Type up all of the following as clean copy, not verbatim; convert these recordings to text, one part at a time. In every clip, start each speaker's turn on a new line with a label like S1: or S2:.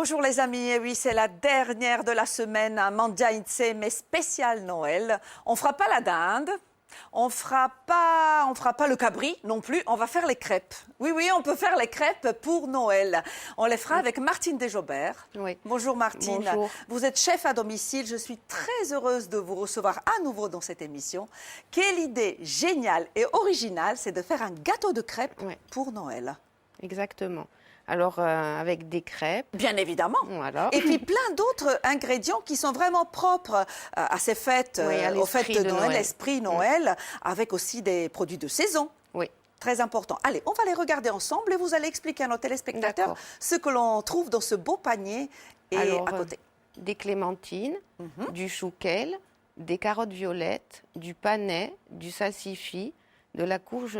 S1: Bonjour les amis, et oui c'est la dernière de la semaine à Mangia Inse, mais spécial Noël. On fera pas la dinde, on fera pas le cabri non plus, on va faire les crêpes. Oui, on peut faire les crêpes pour Noël. On les fera avec Martine Desjobert.
S2: Oui.
S1: Bonjour Martine.
S2: Bonjour.
S1: Vous êtes chef à domicile, je suis très heureuse de vous recevoir à nouveau dans cette émission. Quelle idée géniale et originale, c'est de faire un gâteau de crêpes pour Noël.
S2: Exactement. Alors, avec des crêpes.
S1: Bien évidemment.
S2: Voilà.
S1: Et puis plein d'autres ingrédients qui sont vraiment propres à ces fêtes, aux fêtes de Noël, l'esprit Noël, avec aussi des produits de saison.
S2: Oui.
S1: Très important. Allez, on va les regarder ensemble et vous allez expliquer à nos téléspectateurs ce que l'on trouve dans ce beau panier et
S2: alors,
S1: à côté.
S2: Des clémentines, du chouquel, des carottes violettes, du panais, du salsifis, de la courge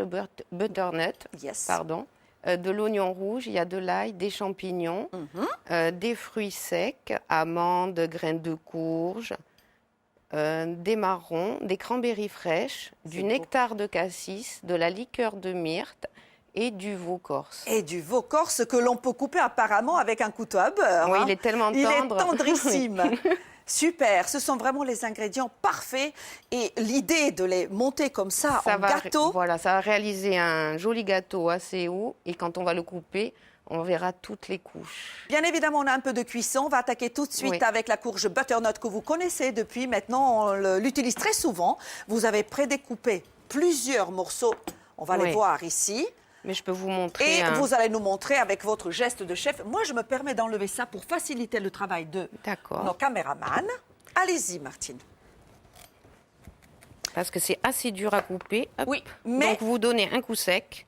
S2: butternut, pardon. De l'oignon rouge, il y a de l'ail, des champignons, des fruits secs, amandes, graines de courge, des marrons, des cranberries fraîches, du nectar de cassis, de la liqueur de myrte et du veau corse.
S1: Et du veau corse que l'on peut couper apparemment avec un couteau à beurre.
S2: Oui, il est tellement tendre.
S1: Il est tendrissime. Super, ce sont vraiment les ingrédients parfaits et l'idée de les monter comme ça en gâteau.
S2: Voilà, ça va réaliser un joli gâteau assez haut et quand on va le couper, on verra toutes les couches.
S1: Bien évidemment, on a un peu de cuisson. On va attaquer tout de suite avec la courge butternut que vous connaissez depuis. Maintenant, on l'utilise très souvent. Vous avez prédécoupé plusieurs morceaux. On va les voir ici.
S2: Mais je peux vous montrer.
S1: Et vous allez nous montrer avec votre geste de chef. Moi, je me permets d'enlever ça pour faciliter le travail de nos caméramans. Allez-y, Martine.
S2: Parce que c'est assez dur à couper. Hop.
S1: Oui, mais
S2: donc vous donnez un coup sec.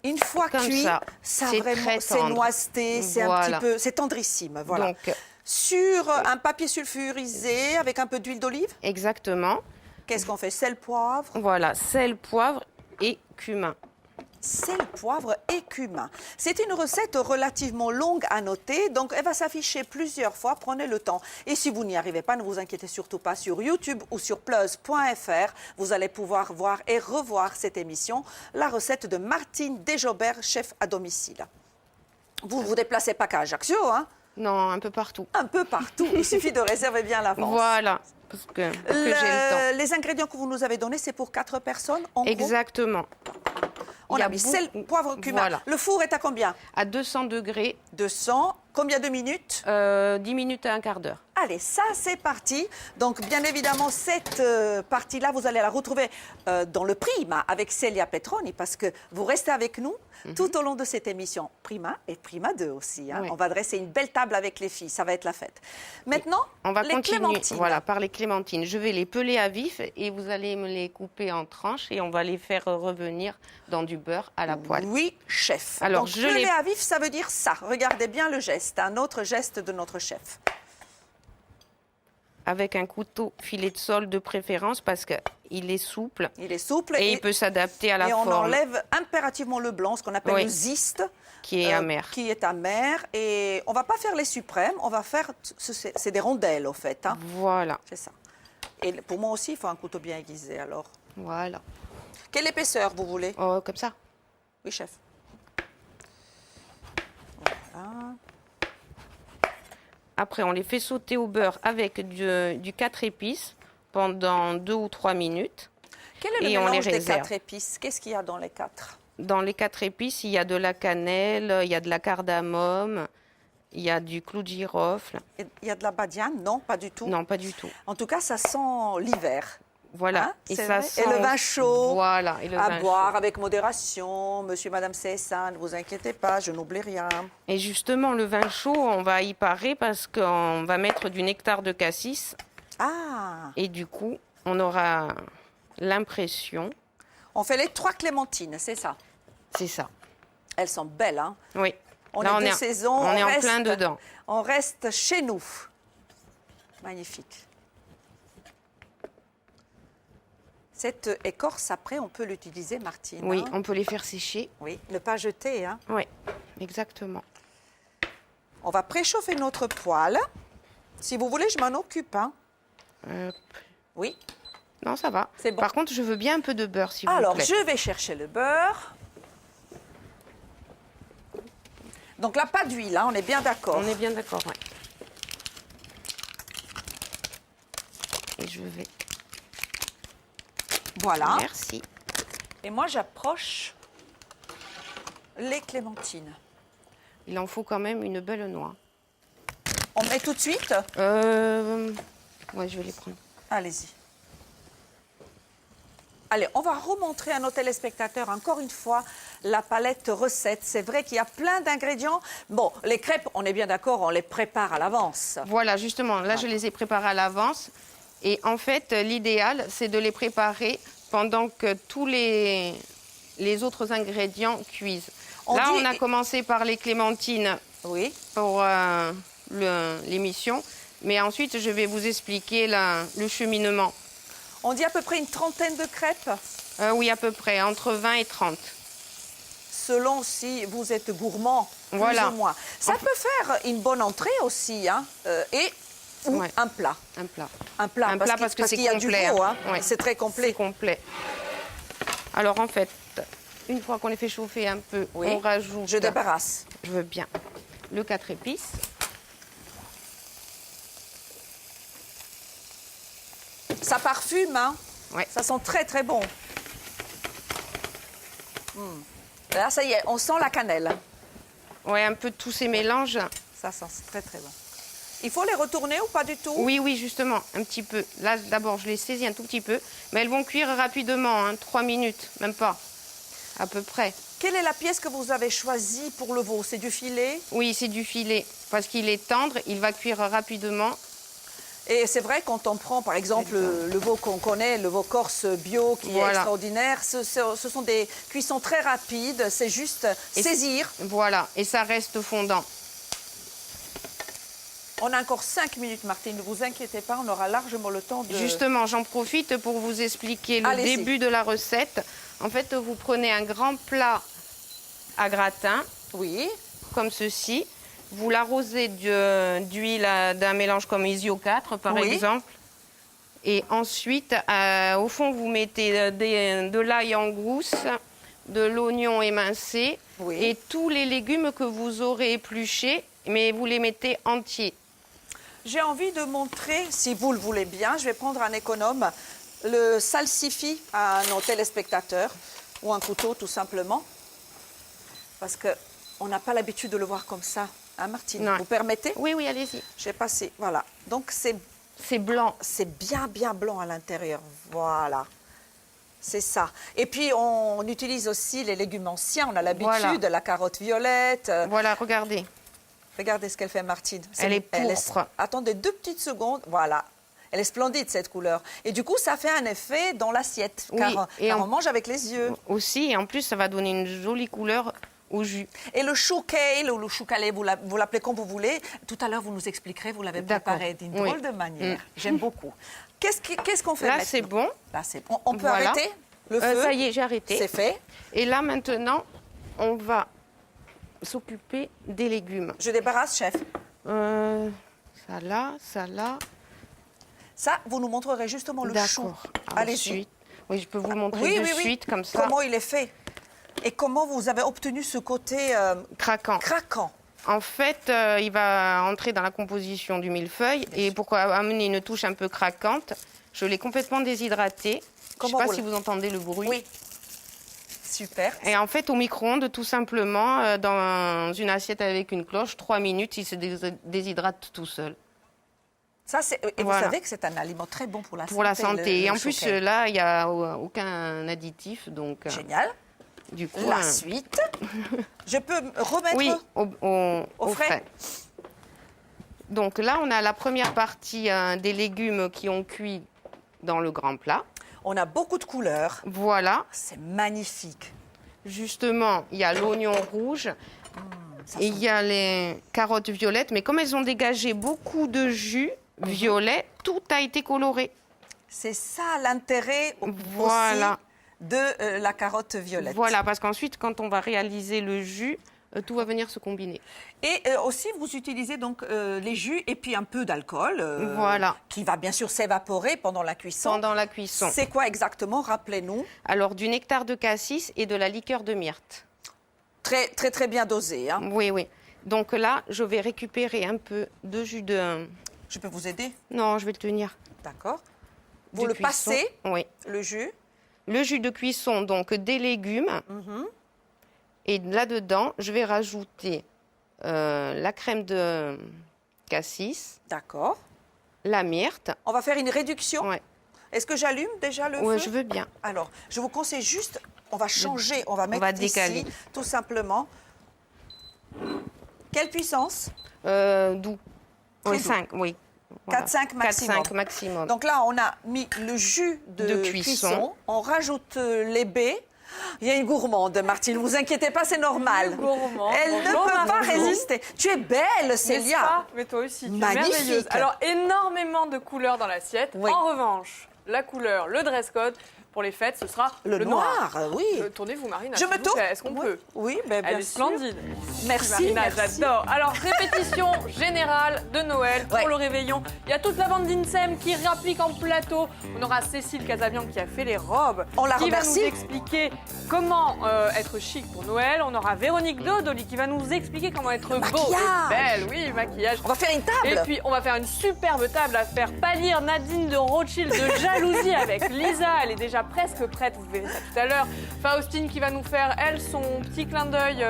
S1: Une fois cuit, c'est noiseté, c'est un petit peu, c'est tendrissime. Voilà. Donc, sur un papier sulfurisé avec un peu d'huile d'olive.
S2: Exactement.
S1: Qu'est-ce qu'on fait? Sel, poivre.
S2: Voilà, sel, poivre et cumin.
S1: Sel, poivre et cumin. C'est une recette relativement longue à noter, donc elle va s'afficher plusieurs fois, prenez le temps. Et si vous n'y arrivez pas, ne vous inquiétez surtout pas, sur YouTube ou sur plus.fr, vous allez pouvoir voir et revoir cette émission, la recette de Martine Desjobert, chef à domicile. Vous ne vous déplacez pas qu'à Ajaccio, hein?
S2: Non, un peu partout.
S1: Un peu partout, il suffit de réserver bien l'avance.
S2: Voilà. Parce que j'ai le temps.
S1: Les ingrédients que vous nous avez donnés, c'est pour 4 personnes en
S2: Exactement.
S1: On a mis sel, poivre, cumin. Voilà. Le four est à combien?
S2: À 200 degrés.
S1: 200. Combien de minutes?
S2: 10 minutes à un quart d'heure.
S1: Allez, ça c'est parti. Donc bien évidemment, cette partie-là, vous allez la retrouver dans le Prima avec Celia Petroni parce que vous restez avec nous tout au long de cette émission. Prima et Prima 2 aussi. Hein. On va dresser une belle table avec les filles, ça va être la fête. Maintenant,
S2: on va
S1: les clémentines.
S2: Voilà, par les clémentines. Je vais les peler à vif et vous allez me les couper en tranches et on va les faire revenir dans du beurre à la poêle.
S1: Oui, chef.
S2: Alors,
S1: donc, peler à vif, ça veut dire ça. Regardez bien le geste, un autre geste de notre chef.
S2: Avec un couteau filet de sol de préférence parce qu'il est souple.
S1: Il est souple.
S2: Et il peut s'adapter à la forme.
S1: Et on enlève impérativement le blanc, ce qu'on appelle le ziste.
S2: Qui est amer.
S1: Qui est amer. Et on ne va pas faire les suprêmes, on va faire... C'est des rondelles, au fait. Hein.
S2: Voilà.
S1: C'est ça. Et pour moi aussi, il faut un couteau bien aiguisé, alors.
S2: Voilà.
S1: Quelle épaisseur vous voulez?
S2: Comme ça.
S1: Oui, chef. Voilà.
S2: Après, on les fait sauter au beurre avec du 4 épices pendant 2 ou 3 minutes.
S1: Quel est le mélange des 4 épices? Qu'est-ce qu'il y a dans les 4?
S2: Dans les 4 épices, il y a de la cannelle, il y a de la cardamome, il y a du clou de girofle.
S1: Il y a de la badiane? Non, pas du tout.
S2: Non, pas du tout.
S1: En tout cas, ça sent l'hiver.
S2: Voilà.
S1: Hein, et le vin chaud, à boire avec modération. Monsieur, madame CSA, ne vous inquiétez pas, je n'oublie rien.
S2: Et justement, le vin chaud, on va y parer parce qu'on va mettre du nectar de cassis.
S1: Ah!
S2: Et du coup, on aura l'impression...
S1: On fait les 3 clémentines, c'est ça?
S2: C'est ça.
S1: Elles sont belles, hein?
S2: Oui.
S1: On est de saison.
S2: On est en plein dedans.
S1: On reste chez nous. Magnifique. Cette écorce, après, on peut l'utiliser, Martine.
S2: Oui,
S1: hein?
S2: on peut les faire sécher.
S1: Oui, ne pas jeter. Hein?
S2: Oui, exactement.
S1: On va préchauffer notre poêle. Si vous voulez, je m'en occupe. Hein? Oui.
S2: Non, ça va.
S1: C'est bon.
S2: Par contre, je veux bien un peu de beurre, s'il vous plaît.
S1: Alors, je vais chercher le beurre. Donc là, pas d'huile, hein, on est bien d'accord.
S2: On est bien d'accord, oui. Et je vais...
S1: Voilà.
S2: Merci.
S1: Et moi, j'approche les clémentines.
S2: Il en faut quand même une belle noix.
S1: On met tout de suite?
S2: Ouais, je vais les prendre.
S1: Allez-y. Allez, on va remontrer à nos téléspectateurs encore une fois la palette recette. C'est vrai qu'il y a plein d'ingrédients. Bon, les crêpes, on est bien d'accord, on les prépare à l'avance.
S2: Voilà, justement, là, je les ai préparées à l'avance. Et en fait, l'idéal, c'est de les préparer pendant que tous les autres ingrédients cuisent. On a commencé par les clémentines pour l'émission. Mais ensuite, je vais vous expliquer le cheminement.
S1: On dit à peu près une trentaine de crêpes?
S2: Oui, à peu près, entre 20 et 30.
S1: Selon si vous êtes gourmand, plus ou moins. Ça peut faire une bonne entrée aussi, hein, ou un plat.
S2: Un plat.
S1: Un plat, parce que qu'il y a du veau, hein.
S2: Ouais.
S1: C'est très complet.
S2: C'est complet. Alors, en fait, une fois qu'on les fait chauffer un peu, on rajoute...
S1: Je débarrasse.
S2: Je veux bien. Le 4 épices.
S1: Ça parfume, hein?
S2: Ouais.
S1: Ça sent très, très bon. Là, ça y est, on sent la cannelle.
S2: Ouais, un peu de tous ces mélanges.
S1: Ça sent très, très bon. Il faut les retourner ou pas du tout?
S2: Oui, oui, justement, un petit peu. Là, d'abord, je les saisis un tout petit peu. Mais elles vont cuire rapidement, hein, 3 minutes, même pas, à peu près.
S1: Quelle est la pièce que vous avez choisie pour le veau? C'est du filet?
S2: Oui, c'est du filet. Parce qu'il est tendre, il va cuire rapidement.
S1: Et c'est vrai, quand on prend, par exemple, le veau qu'on connaît, le veau corse bio, qui est extraordinaire, ce sont des cuissons très rapides, c'est juste saisir.
S2: Voilà, et ça reste fondant.
S1: On a encore 5 minutes, Martine, ne vous inquiétez pas, on aura largement le temps de...
S2: Justement, j'en profite pour vous expliquer le début de la recette. En fait, vous prenez un grand plat à gratin, comme ceci. Vous l'arrosez d'huile d'un mélange comme Isio 4, par exemple. Et ensuite, au fond, vous mettez de l'ail en grousse, de l'oignon émincé et tous les légumes que vous aurez épluchés, mais vous les mettez entiers.
S1: J'ai envie de montrer, si vous le voulez bien, je vais prendre un économe, le salsifis à nos téléspectateurs, ou un couteau tout simplement, parce qu'on n'a pas l'habitude de le voir comme ça. Hein, Martine, vous permettez?
S2: Oui, oui, allez-y.
S1: J'ai passé, voilà. Donc
S2: c'est blanc.
S1: C'est bien, bien blanc à l'intérieur. Voilà. C'est ça. Et puis, on utilise aussi les légumes anciens. On a l'habitude, la carotte violette.
S2: Voilà, regardez.
S1: Regardez ce qu'elle fait, Martine.
S2: Elle est pourpre.
S1: Attendez 2 petites secondes. Voilà. Elle est splendide, cette couleur. Et du coup, ça fait un effet dans l'assiette.
S2: Oui,
S1: car on mange avec les yeux.
S2: Aussi, et en plus, ça va donner une jolie couleur au jus.
S1: Et le chou kale ou le chou calais, vous l'appelez comme vous voulez. Tout à l'heure, vous nous expliquerez, vous l'avez préparé d'une drôle de manière. J'aime beaucoup. Qu'est-ce qu'on fait
S2: là,
S1: maintenant?
S2: c'est bon.
S1: Là, c'est bon. On peut arrêter le feu?
S2: Ça y est, j'ai arrêté.
S1: C'est fait.
S2: Et là, maintenant, on va s'occuper des légumes.
S1: Je débarrasse, chef.
S2: Ça là, ça là.
S1: Ça, vous nous montrerez justement le chou.
S2: Allez-y. Oui, je peux vous montrer de suite, comme ça.
S1: Comment il est fait? Et comment vous avez obtenu ce côté
S2: craquant. En fait, il va entrer dans la composition du millefeuille. Et pour amener une touche un peu craquante, je l'ai complètement déshydraté. Je ne sais pas si vous entendez le bruit.
S1: Oui. Super.
S2: Et en fait, au micro-ondes, tout simplement, dans une assiette avec une cloche, 3 minutes, il se déshydrate tout seul.
S1: Ça, et vous savez que c'est un aliment très bon pour la santé.
S2: Pour la santé. Et en plus, là, il n'y a aucun additif. Donc,
S1: génial.
S2: Du coup,
S1: la suite. Je peux remettre
S2: au frais. Donc là, on a la première partie des légumes qui ont cuit dans le grand plat.
S1: On a beaucoup de couleurs.
S2: Voilà.
S1: C'est magnifique.
S2: Justement, il y a l'oignon rouge et il y a les carottes violettes. Mais comme elles ont dégagé beaucoup de jus violet, tout a été coloré.
S1: C'est ça l'intérêt aussi de la carotte violette.
S2: Voilà, parce qu'ensuite, quand on va réaliser le jus, tout va venir se combiner.
S1: Et aussi, vous utilisez donc les jus et puis un peu d'alcool qui va bien sûr s'évaporer pendant la cuisson.
S2: Pendant la cuisson.
S1: C'est quoi exactement? Rappelez-nous.
S2: Alors, du nectar de cassis et de la liqueur de myrte.
S1: Très, très, très bien dosé. Hein?
S2: Oui, oui. Donc là, je vais récupérer un peu de jus de...
S1: Je peux vous aider?
S2: Non, je vais le tenir.
S1: D'accord. Vous
S2: De
S1: le
S2: cuisson.
S1: passez,
S2: Oui.
S1: le jus.
S2: Le jus de cuisson, donc des légumes. Et là-dedans, je vais rajouter la crème de cassis,
S1: D'accord.
S2: la myrte.
S1: On va faire une réduction.
S2: Ouais.
S1: Est-ce que j'allume déjà le
S2: Ouais,
S1: feu?
S2: je veux bien.
S1: Alors, je vous conseille juste, on va changer, on va mettre
S2: va
S1: ici,
S2: décaler.
S1: tout simplement. Quelle puissance?
S2: Doux.
S1: Très
S2: Oui,
S1: doux.
S2: 5, oui. Voilà.
S1: 4-5 maximum.
S2: 4-5 maximum.
S1: Donc là, on a mis le jus de cuisson. On rajoute les baies. Il y a une gourmande, Martine. Ne vous inquiétez pas, c'est normal.
S3: Une gourmande.
S1: Elle ne
S3: Bonjour,
S1: peut pas
S3: Marie.
S1: résister. Tu es belle,
S3: N'est-ce
S1: Célia.
S3: pas? Mais toi aussi, tu es
S1: Magnifique.
S3: merveilleuse. Alors, énormément de couleurs dans l'assiette.
S1: Oui.
S3: En revanche, la couleur, le dress code, pour les fêtes, ce sera
S1: Le noir, oui.
S3: Tournez-vous, Marina.
S1: Je me
S3: s'il vous
S1: tourne.
S3: plaît. Est-ce qu'on
S1: Oui.
S3: peut?
S1: Oui, ben, bien
S3: Elle est
S1: sûr.
S3: splendide.
S1: Merci,
S3: Marina,
S1: merci.
S3: j'adore. Alors, répétition générale de Noël pour
S1: Ouais.
S3: le réveillon. Il y a toute la bande d'INSEM qui rapplique en plateau. On aura Cécile Casabian qui a fait les robes.
S1: On la
S3: qui va
S1: remercie.
S3: nous expliquer comment être chic pour Noël. On aura Véronique Dodoli qui va nous expliquer comment être beau
S1: Maquillage.
S3: et belle. Oui, maquillage.
S1: On va faire une
S3: Et
S1: table.
S3: puis, on va faire une superbe table à faire pâlir Nadine de Rothschild de jalousie avec Lisa. Elle est déjà presque prête, vous verrez ça tout à l'heure. Faustine qui va nous faire, elle, son petit clin d'œil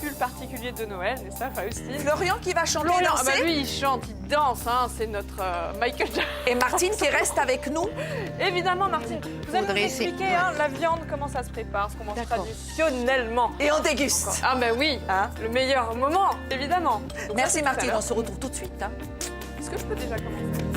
S3: pull particulier de Noël, n'est-ce pas, Faustine?
S1: Florian qui va chanter et
S3: Florian,
S1: danser.
S3: ah bah lui, il chante, il danse, hein, c'est notre Michael Jackson.
S1: Et Martine qui reste avec nous.
S3: Évidemment, Martine, vous allez nous
S2: Faudrait
S3: expliquer
S2: essayer.
S3: hein, la viande, comment ça se prépare, ce qu'on mange
S2: D'accord.
S3: traditionnellement.
S1: Et on déguste.
S3: Ah ben oui,
S1: Hein?
S3: le meilleur moment, évidemment. Donc ça,
S1: Merci
S3: c'est tout à
S1: Martine,
S3: l'heure.
S1: on se retrouve tout de suite. Hein.
S3: Est-ce que je peux déjà commencer?